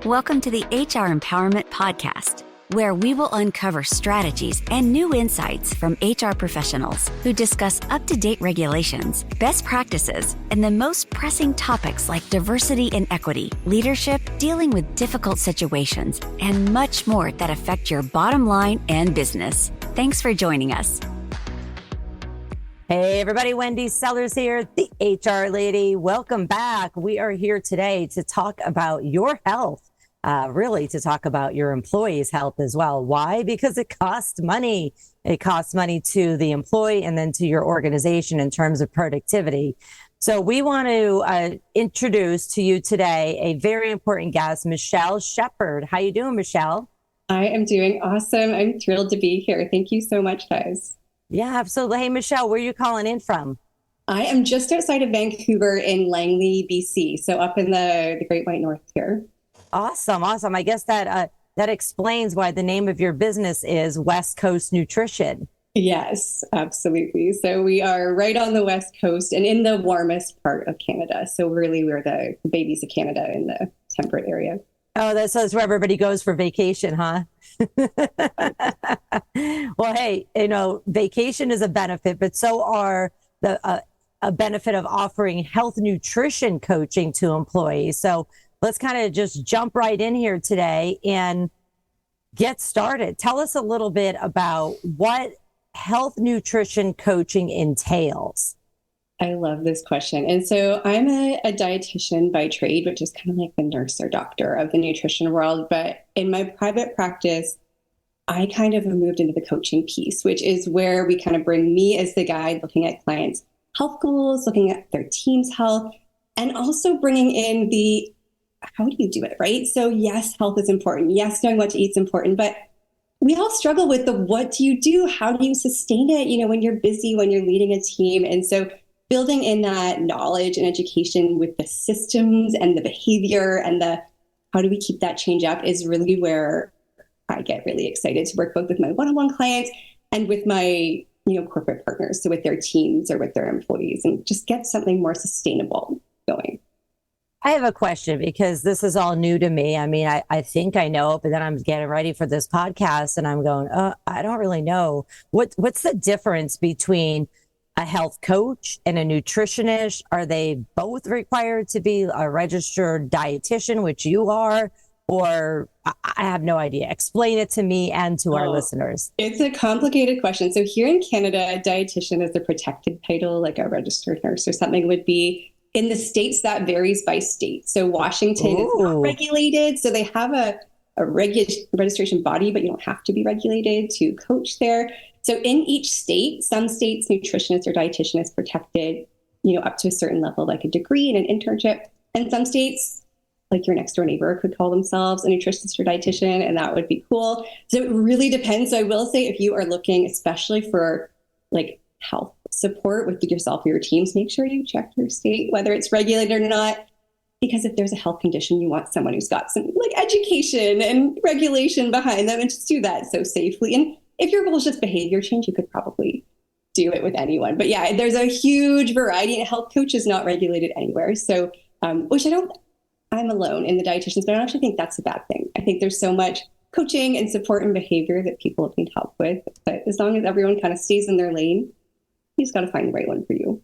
Welcome to the HR Empowerment Podcast, where we will uncover strategies and new insights from HR professionals who discuss up-to-date regulations, best practices, and the most pressing topics like diversity and equity, leadership, dealing with difficult situations, and much more that affect your bottom line and business. Thanks for joining us. Hey everybody, Wendy Sellers here, the HR lady. Welcome back. We are here today to talk about your health, really to talk about your employees' health as well. Why? Because it costs money. It costs money to the employee and then to your organization in terms of productivity. So we want to introduce to you today a very important guest, Michelle Shepard. How you doing, Michelle? I am doing awesome. I'm thrilled to be here. Thank you so much, guys. Yeah, absolutely. Hey, Michelle, where are you calling in from? I am just outside of Vancouver in Langley, BC. So up in the Great White North here. Awesome. I guess that explains why the name of your business is West Coast Nutrition. Yes, absolutely. So we are right on the West Coast and in the warmest part of Canada. So really, we're the babies of Canada in the temperate area. Oh, that's where everybody goes for vacation, huh? Well, hey, vacation is a benefit, but so are a benefit of offering health nutrition coaching to employees. So let's kind of just jump right in here today and get started. Tell us a little bit about what health nutrition coaching entails. I love this question. And so I'm a dietitian by trade, which is kind of like the nurse or doctor of the nutrition world. But in my private practice, I kind of moved into the coaching piece, which is where we kind of bring me as the guide, looking at clients' health goals, looking at their team's health, and also bringing in the, how do you do it, right? So yes, health is important. Yes, knowing what to eat is important, but we all struggle with the, what do you do? How do you sustain it? When you're busy, when you're leading a team. And so building in that knowledge and education with the systems and the behavior and the how do we keep that change up is really where I get really excited to work both with my one-on-one clients and with my corporate partners, so with their teams or with their employees, and just get something more sustainable going. I have a question because this is all new to me. I mean, I think I know it, but then I'm getting ready for this podcast and I'm going, I don't really know. What's the difference between a health coach and a nutritionist? Are they both required to be a registered dietitian, which you are, or I have no idea? Explain it to me and to our listeners. It's a complicated question. So here in Canada, a dietitian is a protected title, like a registered nurse or something would be. In the States, that varies by state. So Washington is not regulated. So they have a registration body, but you don't have to be regulated to coach there. So in each state, some states, nutritionist or dietitian is protected, up to a certain level, like a degree and an internship. And some states, like your next door neighbor, could call themselves a nutritionist or dietitian, and that would be cool. So it really depends. So I will say, if you are looking, especially for like health support with yourself or your teams, make sure you check your state, whether it's regulated or not. Because if there's a health condition, you want someone who's got some like education and regulation behind them, and just do that so safely. And if your goal is just behavior change, you could probably do it with anyone. But yeah, there's a huge variety, and a health coach is not regulated anywhere. So, which I'm alone in the dietitians, but I don't actually think that's a bad thing. I think there's so much coaching and support and behavior that people need help with. But as long as everyone kind of stays in their lane, you just got to find the right one for you.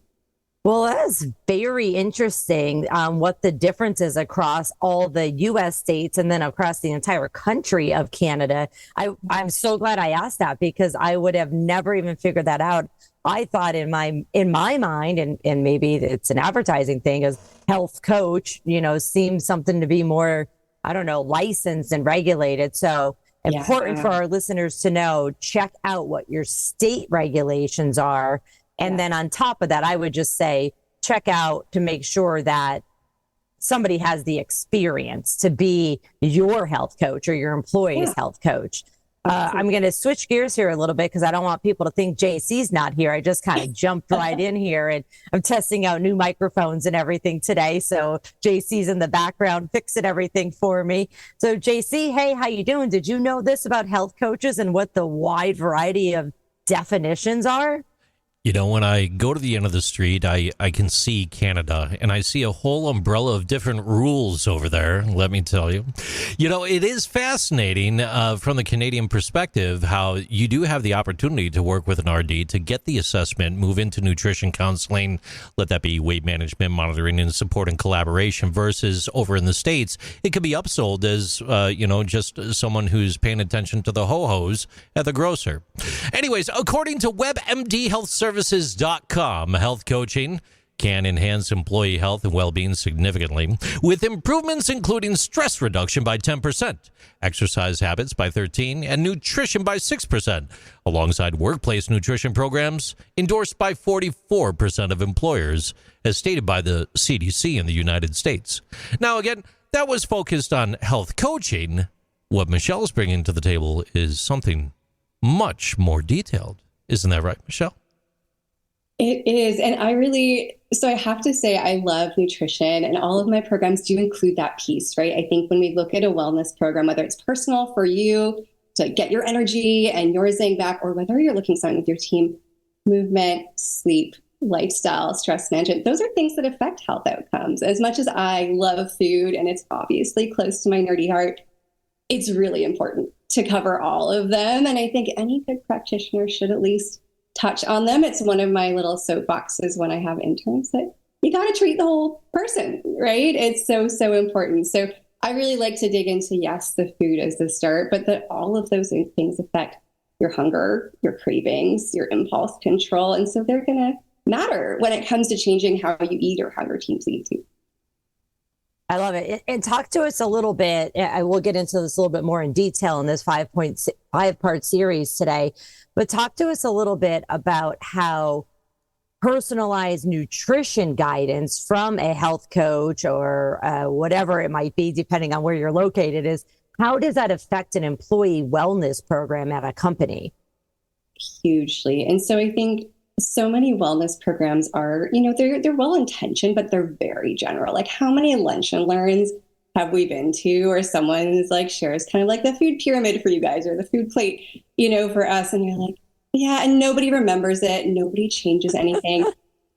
Well, that's very interesting what the difference is across all the U.S. states and then across the entire country of Canada. I'm so glad I asked that because I would have never even figured that out. I thought in my mind, and maybe it's an advertising thing, as health coach, seems something to be more, I don't know, licensed and regulated. So important for our listeners to know, check out what your state regulations are. And then on top of that, I would just say, check out to make sure that somebody has the experience to be your health coach or your employee's health coach. I'm going to switch gears here a little bit because I don't want people to think JC's not here. I just kind of jumped right in here, and I'm testing out new microphones and everything today. So JC's in the background fixing everything for me. So JC, hey, how you doing? Did you know this about health coaches and what the wide variety of definitions are? You know, when I go to the end of the street, I can see Canada, and I see a whole umbrella of different rules over there, let me tell you. You know, it is fascinating from the Canadian perspective how you do have the opportunity to work with an RD to get the assessment, move into nutrition counseling, let that be weight management, monitoring, and support and collaboration, versus over in the States, it could be upsold as, just someone who's paying attention to the ho-hos at the grocer. Anyways, according to WebMD Health Services.com, health coaching can enhance employee health and well-being significantly, with improvements including stress reduction by 10%, exercise habits by 13%, and nutrition by 6%, alongside workplace nutrition programs endorsed by 44% of employers, as stated by the CDC in the United States. Now, again, that was focused on health coaching. What Michelle's bringing to the table is something much more detailed. Isn't that right, Michelle? It is. And I have to say, I love nutrition, and all of my programs do include that piece, right? I think when we look at a wellness program, whether it's personal for you to get your energy and your zinc back, or whether you're looking something with your team, movement, sleep, lifestyle, stress management, those are things that affect health outcomes. As much as I love food, and it's obviously close to my nerdy heart, it's really important to cover all of them. And I think any good practitioner should at least touch on them. It's one of my little soapboxes when I have interns, that you got to treat the whole person, right? It's so, so important. So I really like to dig into, yes, the food as the start, but that all of those things affect your hunger, your cravings, your impulse control. And so they're going to matter when it comes to changing how you eat or how your teams eat too. I love it. And talk to us a little bit. I will get into this a little bit more in detail in this five-part series today, but talk to us a little bit about how personalized nutrition guidance from a health coach or whatever it might be, depending on where you're located, is how does that affect an employee wellness program at a company? Hugely. And so I think so many wellness programs are, they're well-intentioned, but they're very general. Like, how many lunch and learns have we been to, or someone's like shares kind of like the food pyramid for you guys, or the food plate, for us. And you're like, yeah, and nobody remembers it. Nobody changes anything.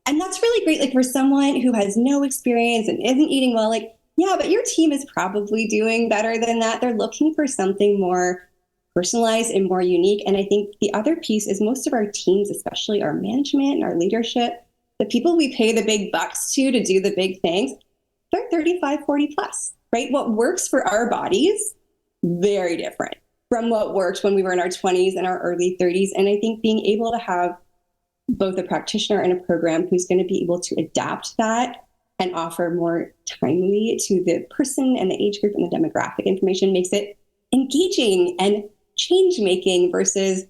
And that's really great. Like, for someone who has no experience and isn't eating well, like, yeah, but your team is probably doing better than that. They're looking for something more personalized and more unique. And I think the other piece is most of our teams, especially our management and our leadership, the people we pay the big bucks to do the big things, they're 35, 40 plus, right? What works for our bodies, very different from what worked when we were in our 20s and our early 30s. And I think being able to have both a practitioner and a program who's going to be able to adapt that and offer more timely to the person and the age group and the demographic information makes it engaging and change-making, versus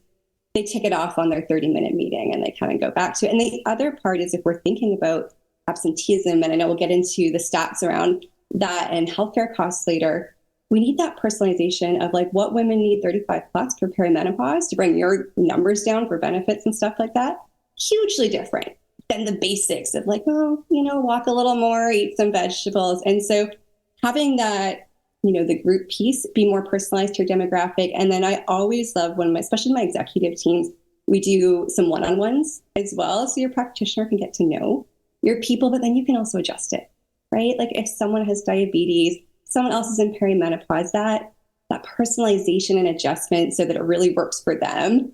they tick it off on their 30-minute meeting and they kind of go back to it. And the other part is, if we're thinking about absenteeism, and I know we'll get into the stats around that and healthcare costs later, we need that personalization of like what women need 35 plus for perimenopause to bring your numbers down for benefits and stuff like that. Hugely different than the basics of like, walk a little more, eat some vegetables. And so having that, the group piece be more personalized to your demographic. And then I always love when especially my executive teams, we do some one-on-ones as well. So your practitioner can get to know your people, but then you can also adjust it, right? Like if someone has diabetes, someone else is in perimenopause, that personalization and adjustment so that it really works for them,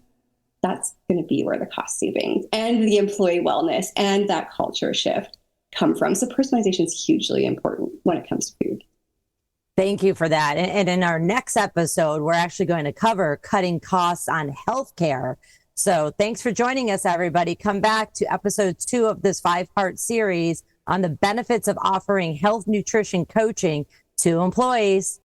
that's going to be where the cost savings and the employee wellness and that culture shift come from. So personalization is hugely important when it comes to food. Thank you for that. And in our next episode, we're actually going to cover cutting costs on healthcare. So thanks for joining us, everybody. Come back to episode 2 of this 5-part series on the benefits of offering health nutrition coaching to employees.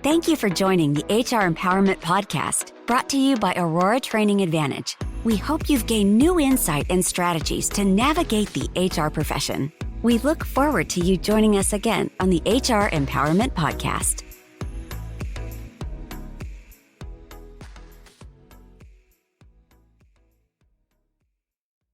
Thank you for joining the HR Empowerment Podcast, brought to you by Aurora Training Advantage. We hope you've gained new insight and strategies to navigate the HR profession. We look forward to you joining us again on the HR Empowerment Podcast.